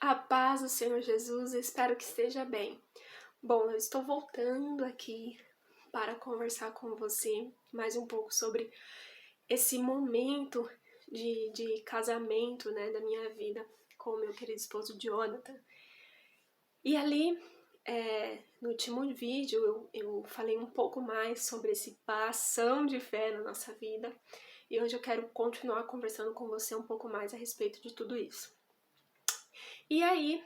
A paz do Senhor Jesus, espero que esteja bem. Bom, eu estou voltando aqui para conversar com você mais um pouco sobre esse momento de casamento, né, da minha vida com o meu querido esposo Jonathan. E ali, no último vídeo, eu falei um pouco mais sobre esse passão de fé na nossa vida. E hoje eu quero continuar conversando com você um pouco mais a respeito de tudo isso. E aí,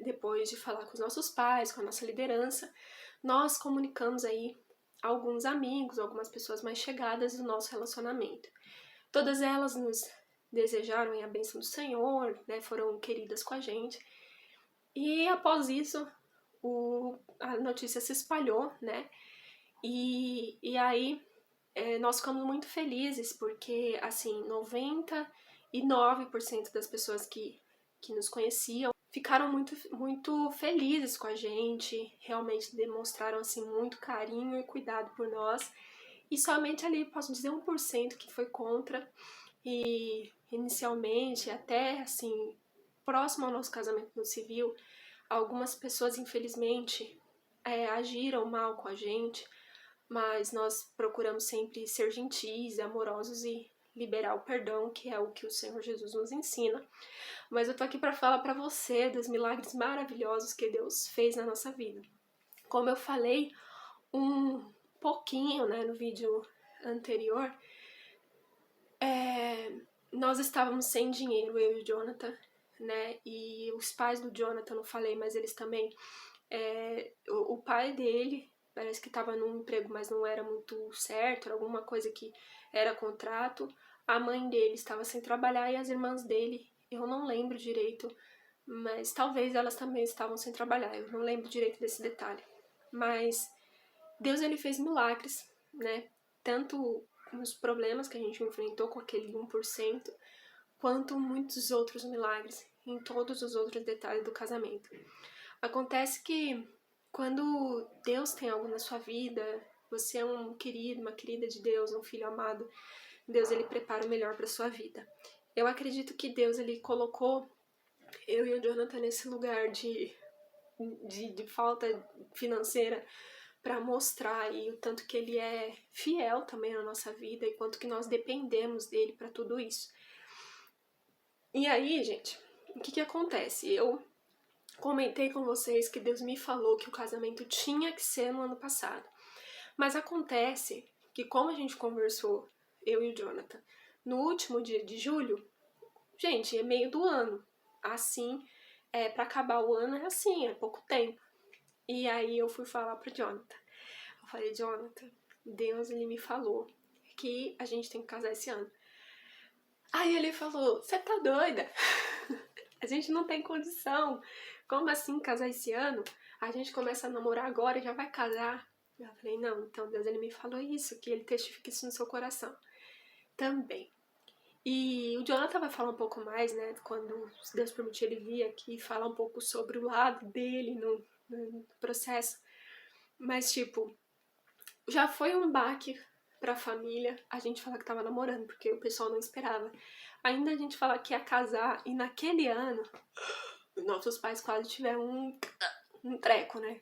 depois de falar com os nossos pais, com a nossa liderança, nós comunicamos aí alguns amigos, algumas pessoas mais chegadas do nosso relacionamento. Todas elas nos desejaram a bênção do Senhor, né, foram queridas com a gente. E após isso, a notícia se espalhou, né, e aí nós ficamos muito felizes porque, assim, 99% das pessoas que nos conheciam ficaram muito felizes com a gente, realmente demonstraram, assim, muito carinho e cuidado por nós. E somente ali, posso dizer, 1% que foi contra. E inicialmente, até, assim, próximo ao nosso casamento no civil, algumas pessoas, infelizmente, agiram mal com a gente, mas nós procuramos sempre ser gentis, amorosos e liberar o perdão, que é o que o Senhor Jesus nos ensina. Mas eu tô aqui para falar para você dos milagres maravilhosos que Deus fez na nossa vida. Como eu falei um pouquinho, né, no vídeo anterior, nós estávamos sem dinheiro, eu e o Jonathan, né, e os pais do Jonathan, não falei, mas eles também, o pai dele parece que estava num emprego, mas não era muito certo, era alguma coisa que era contrato. A mãe dele estava sem trabalhar e as irmãs dele, eu não lembro direito, mas talvez elas também estavam sem trabalhar, eu não lembro direito desse detalhe. Mas Deus, ele fez milagres, né? Tanto nos problemas que a gente enfrentou com aquele 1%, quanto muitos outros milagres em todos os outros detalhes do casamento. Acontece que quando Deus tem algo na sua vida, você é um querido, uma querida de Deus, um filho amado, Deus, ele prepara o melhor para sua vida. Eu acredito que Deus, ele colocou eu e o Jonathan nesse lugar de falta financeira para mostrar aí o tanto que ele é fiel também na nossa vida e quanto que nós dependemos dele para tudo isso. E aí, gente, o que acontece? Eu comentei com vocês que Deus me falou que o casamento tinha que ser no ano passado. Mas acontece que, como a gente conversou, eu e o Jonathan, no último dia de julho, gente, é meio do ano. Assim, para acabar o ano é assim, é pouco tempo. E aí eu fui falar pro Jonathan. Eu falei, Jonathan, Deus, ele me falou que a gente tem que casar esse ano. Aí ele falou, você tá doida? A gente não tem condição. Como assim casar esse ano? A gente começa a namorar agora e já vai casar. Eu falei, não, então Deus, ele me falou isso, que ele testifica isso no seu coração também. E o Jonathan vai falar um pouco mais, né, quando, se Deus permitir, ele vir aqui falar um pouco sobre o lado dele no processo. Mas, tipo, já foi um baque pra família a gente falar que tava namorando, porque o pessoal não esperava. Ainda a gente falar que ia casar, e naquele ano, nossos pais quase tiveram um treco, né?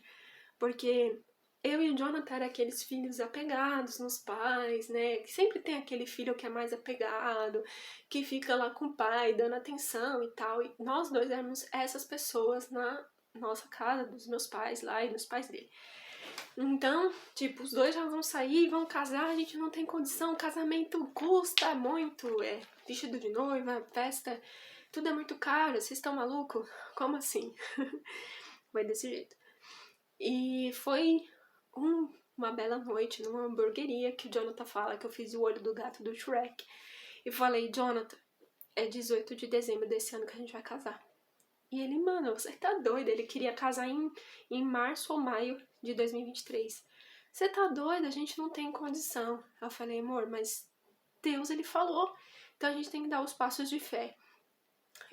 Porque eu e o Jonathan eram aqueles filhos apegados nos pais, né? Que sempre tem aquele filho que é mais apegado, que fica lá com o pai, dando atenção e tal. E nós dois éramos essas pessoas na nossa casa, dos meus pais lá e dos pais dele. Então, tipo, os dois já vão sair, vão casar, a gente não tem condição, casamento custa muito, vestido de noiva, festa, tudo é muito caro, vocês estão malucos? Como assim? Vai desse jeito. E foi uma bela noite numa hamburgueria que o Jonathan fala que eu fiz o olho do gato do Shrek. E falei, Jonathan, é 18 de dezembro desse ano que a gente vai casar. E ele, mano, você tá doido? Ele queria casar em março ou maio de 2023. Você tá doido? A gente não tem condição. Eu falei, amor, mas Deus, ele falou. Então a gente tem que dar os passos de fé.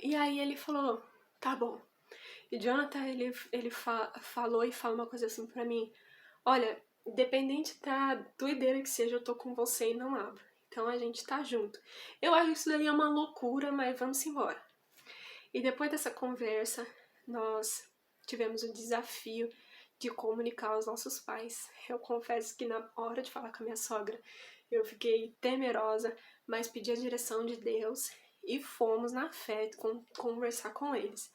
E aí ele falou, tá bom. E Jonathan, ele falou e fala uma coisa assim pra mim. Olha, independente da doideira que seja, eu tô com você e não abro. Então a gente tá junto. Eu acho que isso daí é uma loucura, mas vamos embora. E depois dessa conversa, nós tivemos o desafio de comunicar aos nossos pais. Eu confesso que na hora de falar com a minha sogra, eu fiquei temerosa, mas pedi a direção de Deus e fomos na fé conversar com eles.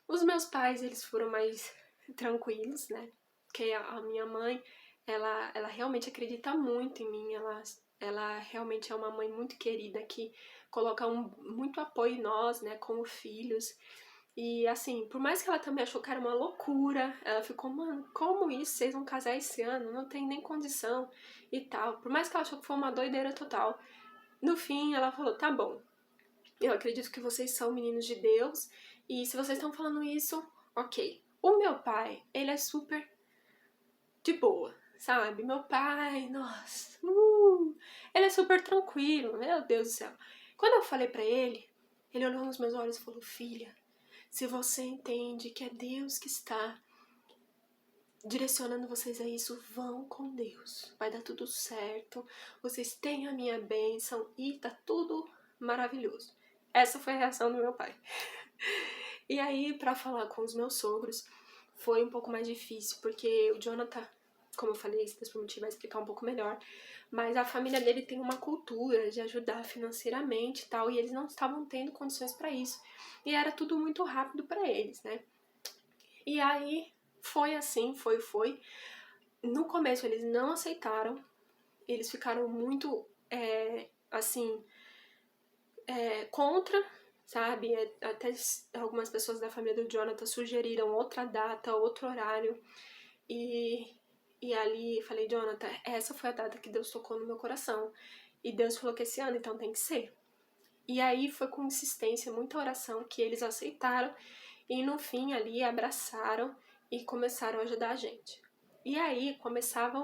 Os meus pais, eles foram mais tranquilos, né? Porque a minha mãe, ela realmente acredita muito em mim, ela realmente é uma mãe muito querida que coloca muito apoio em nós, né, como filhos. E assim, por mais que ela também achou que era uma loucura, ela ficou, mano, como isso? Vocês vão casar esse ano? Não tem nem condição e tal. Por mais que ela achou que foi uma doideira total, no fim ela falou, tá bom, eu acredito que vocês são meninos de Deus e se vocês estão falando isso, ok. O meu pai, ele é super de boa, sabe? Meu pai, nossa, ele é super tranquilo, meu Deus do céu. Quando eu falei pra ele olhou nos meus olhos e falou, filha, se você entende que é Deus que está direcionando vocês a isso, vão com Deus. Vai dar tudo certo, vocês têm a minha bênção e tá tudo maravilhoso. Essa foi a reação do meu pai. E aí, pra falar com os meus sogros, foi um pouco mais difícil, porque o Jonathan, como eu falei, se Deus permitir, vai explicar um pouco melhor, mas a família dele tem uma cultura de ajudar financeiramente e tal, e eles não estavam tendo condições pra isso. E era tudo muito rápido pra eles, né? E aí, foi assim, foi. No começo eles não aceitaram, eles ficaram muito, assim, contra, sabe? Até algumas pessoas da família do Jonathan sugeriram outra data, outro horário. E ali falei, Jonathan, essa foi a data que Deus tocou no meu coração. E Deus falou que esse ano, então tem que ser. E aí foi com insistência, muita oração, que eles aceitaram. E no fim ali abraçaram e começaram a ajudar a gente. E aí começava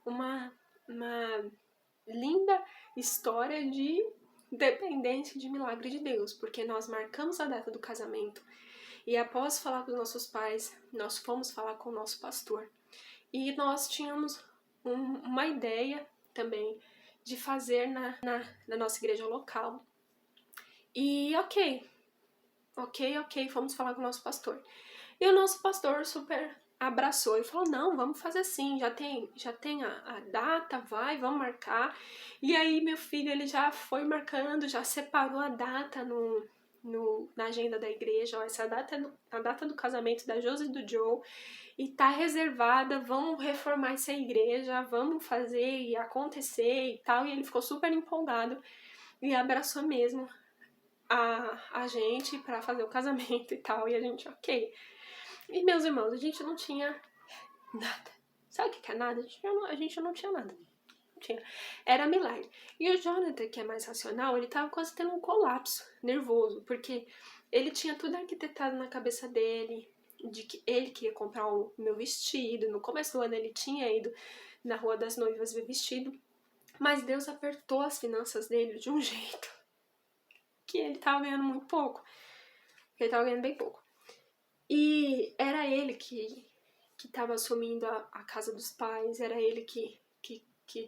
uma linda história de dependência de milagre de Deus, porque nós marcamos a data do casamento e após falar com os nossos pais, nós fomos falar com o nosso pastor. E nós tínhamos uma ideia também de fazer na nossa igreja local. E ok, fomos falar com o nosso pastor. E o nosso pastor super abraçou e falou, não, vamos fazer assim, já tem a data, vamos marcar. E aí meu filho, ele já foi marcando, já separou a data na agenda da igreja, ó, essa data é a data do casamento da Josi e do Joe, e tá reservada, vamos reformar essa igreja, vamos fazer e acontecer e tal. E ele ficou super empolgado e abraçou mesmo a gente pra fazer o casamento e tal, e a gente, ok. E meus irmãos, a gente não tinha nada. Sabe o que é nada? A gente não tinha nada. Não tinha. Era milagre. E o Jonathan, que é mais racional, ele tava quase tendo um colapso nervoso, porque ele tinha tudo arquitetado na cabeça dele, de que ele queria comprar o meu vestido. No começo do ano ele tinha ido na Rua das Noivas ver vestido, mas Deus apertou as finanças dele de um jeito que ele tava ganhando muito pouco. Ele tava ganhando bem pouco. E era ele que tava assumindo a casa dos pais, era ele que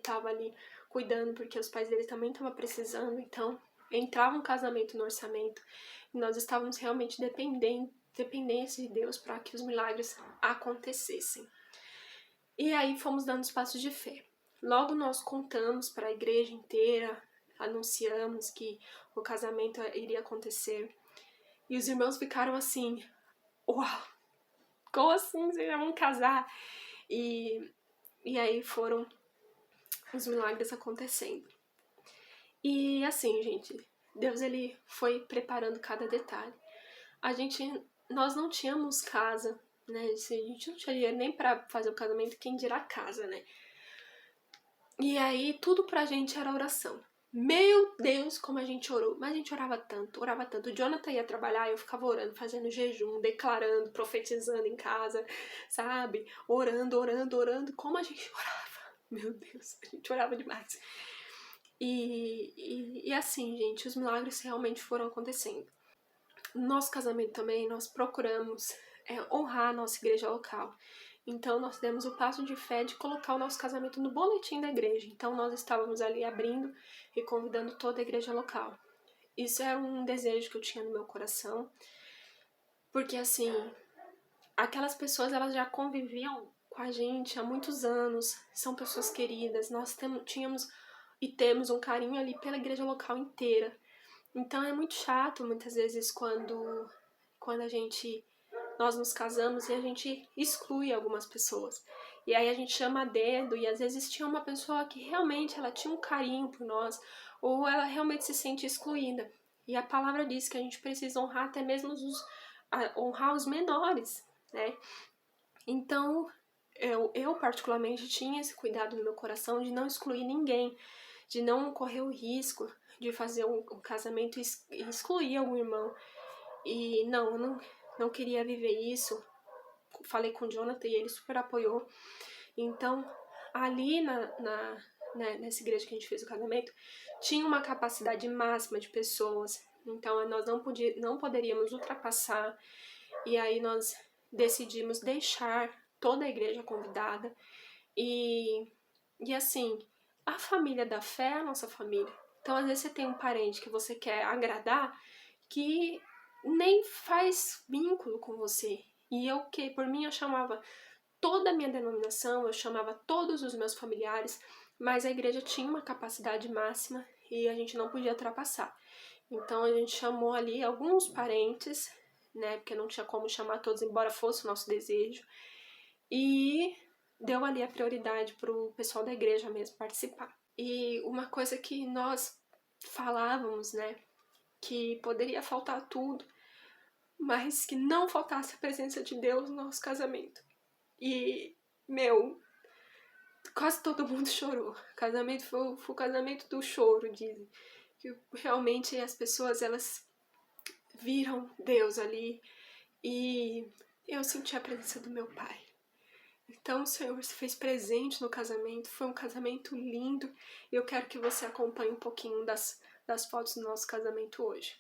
tava ali cuidando, porque os pais dele também estavam precisando, então entrava um casamento no orçamento, e nós estávamos realmente dependentes de Deus para que os milagres acontecessem. E aí fomos dando os passos de fé. Logo nós contamos para a igreja inteira, anunciamos que o casamento iria acontecer, e os irmãos ficaram assim, uau, como assim vocês já vão casar? E aí foram os milagres acontecendo. E assim, gente, Deus ele foi preparando cada detalhe. Nós não tínhamos casa, né? A gente não tinha dinheiro nem pra fazer o casamento, quem dirá casa, né? E aí tudo pra gente era oração. Meu Deus, como a gente orou. Mas a gente orava tanto. O Jonathan ia trabalhar, eu ficava orando, fazendo jejum, declarando, profetizando em casa, sabe? Orando. Como a gente orava. Meu Deus, a gente orava demais. E assim, gente, os milagres realmente foram acontecendo. No nosso casamento também, nós procuramos honrar a nossa igreja local. Então, nós demos o passo de fé de colocar o nosso casamento no boletim da igreja. Então, nós estávamos ali abrindo e convidando toda a igreja local. Isso era um desejo que eu tinha no meu coração. Porque assim, aquelas pessoas elas já conviviam com a gente há muitos anos, são pessoas queridas, nós tínhamos e temos um carinho ali pela igreja local inteira. Então é muito chato muitas vezes quando nós nos casamos e a gente exclui algumas pessoas. E aí a gente chama a dedo e às vezes tinha uma pessoa que realmente ela tinha um carinho por nós ou ela realmente se sente excluída. E a palavra diz que a gente precisa honrar até mesmo honrar os menores, né? Então, eu particularmente tinha esse cuidado no meu coração de não excluir ninguém, de não correr o risco de fazer um casamento e excluir algum irmão. E não, eu não queria viver isso. Falei com o Jonathan e ele super apoiou. Então, ali nessa igreja que a gente fez o casamento, tinha uma capacidade máxima de pessoas. Então, nós não poderíamos ultrapassar. E aí nós decidimos deixar toda a igreja convidada. E assim, a família da fé é a nossa família. Então, às vezes você tem um parente que você quer agradar, que nem faz vínculo com você. E eu, que por mim, eu chamava toda a minha denominação, eu chamava todos os meus familiares, mas a igreja tinha uma capacidade máxima e a gente não podia ultrapassar. Então a gente chamou ali alguns parentes, né, porque não tinha como chamar todos, embora fosse o nosso desejo, e deu ali a prioridade para o pessoal da igreja mesmo participar. E uma coisa que nós falávamos, né, que poderia faltar tudo, mas que não faltasse a presença de Deus no nosso casamento. E, quase todo mundo chorou. O casamento foi o casamento do choro, dizem. Que realmente as pessoas, elas viram Deus ali e eu senti a presença do meu pai. Então o Senhor se fez presente no casamento, foi um casamento lindo e eu quero que você acompanhe um pouquinho das fotos do nosso casamento hoje.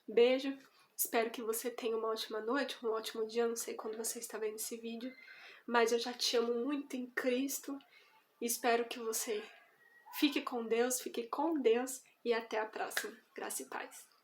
Beijo, espero que você tenha uma ótima noite, um ótimo dia, não sei quando você está vendo esse vídeo, mas eu já te amo muito em Cristo e espero que você fique com Deus e até a próxima. Graça e paz.